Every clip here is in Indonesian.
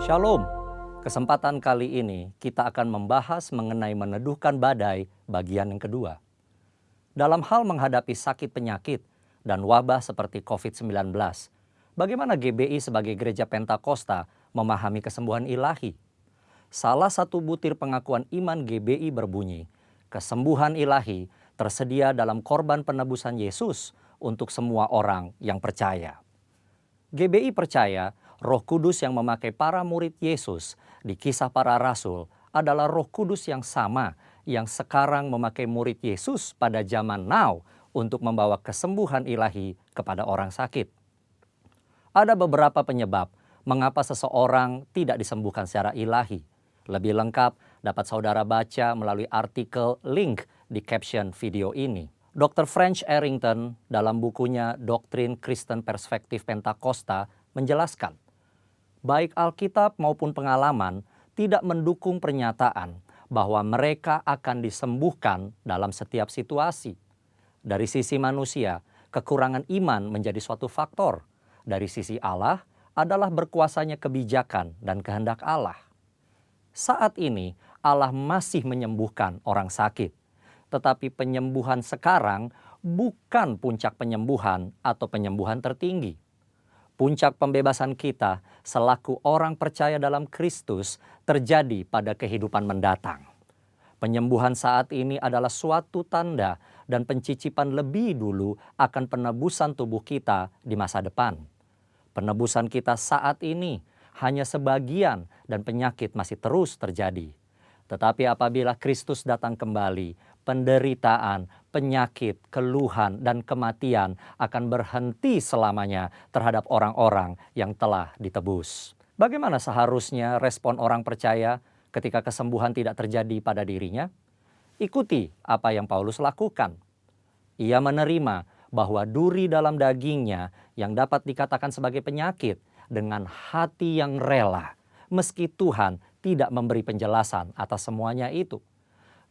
Shalom. Kesempatan kali ini kita akan membahas mengenai meneduhkan badai bagian yang kedua. Dalam hal menghadapi sakit penyakit dan wabah seperti COVID-19, bagaimana GBI sebagai gereja Pentakosta memahami kesembuhan ilahi? Salah satu butir pengakuan iman GBI berbunyi, kesembuhan ilahi tersedia dalam korban penebusan Yesus untuk semua orang yang percaya. GBI percaya Roh Kudus yang memakai para murid Yesus di Kisah Para Rasul adalah Roh Kudus yang sama yang sekarang memakai murid Yesus pada zaman now untuk membawa kesembuhan ilahi kepada orang sakit. Ada beberapa penyebab mengapa seseorang tidak disembuhkan secara ilahi. Lebih lengkap dapat saudara baca melalui artikel link di caption video ini. Dr. French Arrington dalam bukunya Doktrin Kristen Perspektif Pentakosta menjelaskan, baik Alkitab maupun pengalaman tidak mendukung pernyataan bahwa mereka akan disembuhkan dalam setiap situasi. Dari sisi manusia, kekurangan iman menjadi suatu faktor. Dari sisi Allah adalah berkuasanya kebijakan dan kehendak Allah. Saat ini Allah masih menyembuhkan orang sakit. Tetapi penyembuhan sekarang bukan puncak penyembuhan atau penyembuhan tertinggi. Puncak pembebasan kita selaku orang percaya dalam Kristus terjadi pada kehidupan mendatang. Penyembuhan saat ini adalah suatu tanda dan pencicipan lebih dulu akan penebusan tubuh kita di masa depan. Penebusan kita saat ini hanya sebagian dan penyakit masih terus terjadi. Tetapi apabila Kristus datang kembali, penderitaan, penyakit, keluhan, dan kematian akan berhenti selamanya terhadap orang-orang yang telah ditebus. Bagaimana seharusnya respon orang percaya ketika kesembuhan tidak terjadi pada dirinya? Ikuti apa yang Paulus lakukan. Ia menerima bahwa duri dalam dagingnya yang dapat dikatakan sebagai penyakit dengan hati yang rela, meski Tuhan tidak memberi penjelasan atas semuanya itu.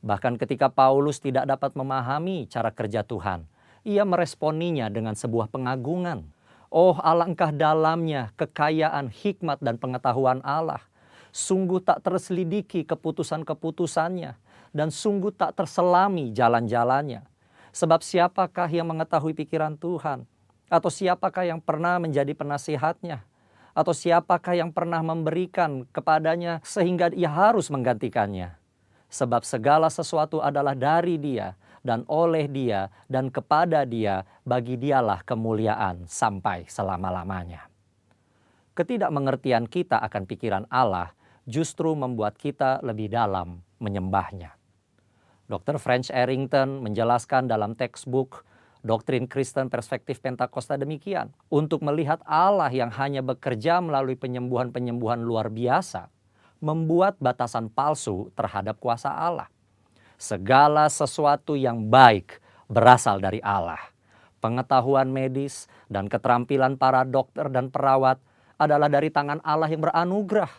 Bahkan ketika Paulus tidak dapat memahami cara kerja Tuhan, ia meresponinya dengan sebuah pengagungan. Oh, alangkah dalamnya kekayaan hikmat dan pengetahuan Allah. Sungguh tak terselidiki keputusan-keputusannya, dan sungguh tak terselami jalan-jalannya. Sebab siapakah yang mengetahui pikiran Tuhan? Atau siapakah yang pernah menjadi penasihatnya? Atau siapakah yang pernah memberikan kepadanya sehingga ia harus menggantikannya? Sebab segala sesuatu adalah dari Dia dan oleh Dia dan kepada Dia, bagi Dialah kemuliaan sampai selama-lamanya. Ketidakmengertian kita akan pikiran Allah justru membuat kita lebih dalam menyembahnya. Dr. French Arrington menjelaskan dalam textbook Doktrin Kristen Perspektif Pentakosta demikian. Untuk melihat Allah yang hanya bekerja melalui penyembuhan-penyembuhan luar biasa, membuat batasan palsu terhadap kuasa Allah. Segala sesuatu yang baik berasal dari Allah. Pengetahuan medis dan keterampilan para dokter dan perawat adalah dari tangan Allah yang beranugerah.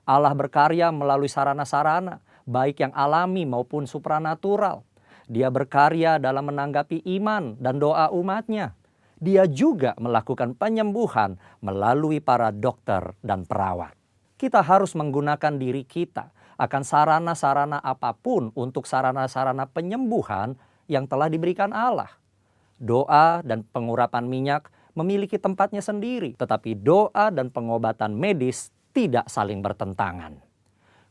Allah berkarya melalui sarana-sarana, baik yang alami maupun supranatural. Dia berkarya dalam menanggapi iman dan doa umatnya. Dia juga melakukan penyembuhan melalui para dokter dan perawat. Kita harus menggunakan diri kita akan sarana-sarana apapun untuk sarana-sarana penyembuhan yang telah diberikan Allah. Doa dan pengurapan minyak memiliki tempatnya sendiri, tetapi doa dan pengobatan medis tidak saling bertentangan.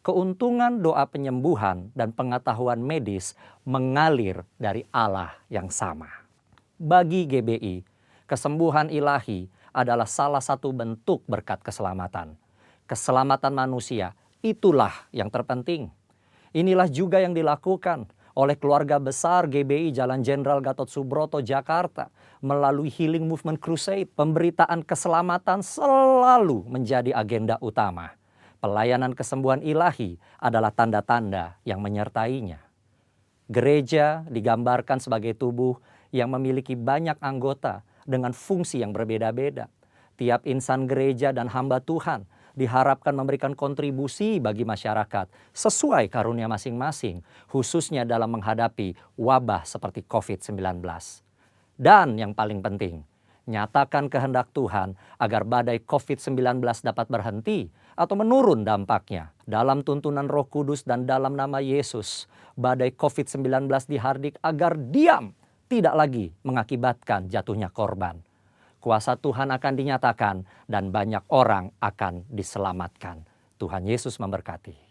Keuntungan doa penyembuhan dan pengetahuan medis mengalir dari Allah yang sama. Bagi GBI, kesembuhan ilahi adalah salah satu bentuk berkat keselamatan. Keselamatan manusia, itulah yang terpenting. Inilah juga yang dilakukan oleh keluarga besar GBI Jalan Jenderal Gatot Subroto, Jakarta. Melalui Healing Movement Crusade, pemberitaan keselamatan selalu menjadi agenda utama. Pelayanan kesembuhan ilahi adalah tanda-tanda yang menyertainya. Gereja digambarkan sebagai tubuh yang memiliki banyak anggota dengan fungsi yang berbeda-beda. Tiap insan gereja dan hamba Tuhan diharapkan memberikan kontribusi bagi masyarakat sesuai karunia masing-masing, khususnya dalam menghadapi wabah seperti COVID-19. Dan yang paling penting, Nyatakan kehendak Tuhan agar badai COVID-19 dapat berhenti atau menurun dampaknya. Dalam tuntunan Roh Kudus dan dalam nama Yesus, badai COVID-19 dihardik agar diam, tidak lagi mengakibatkan jatuhnya korban. Kuasa Tuhan akan dinyatakan dan banyak orang akan diselamatkan. Tuhan Yesus memberkati.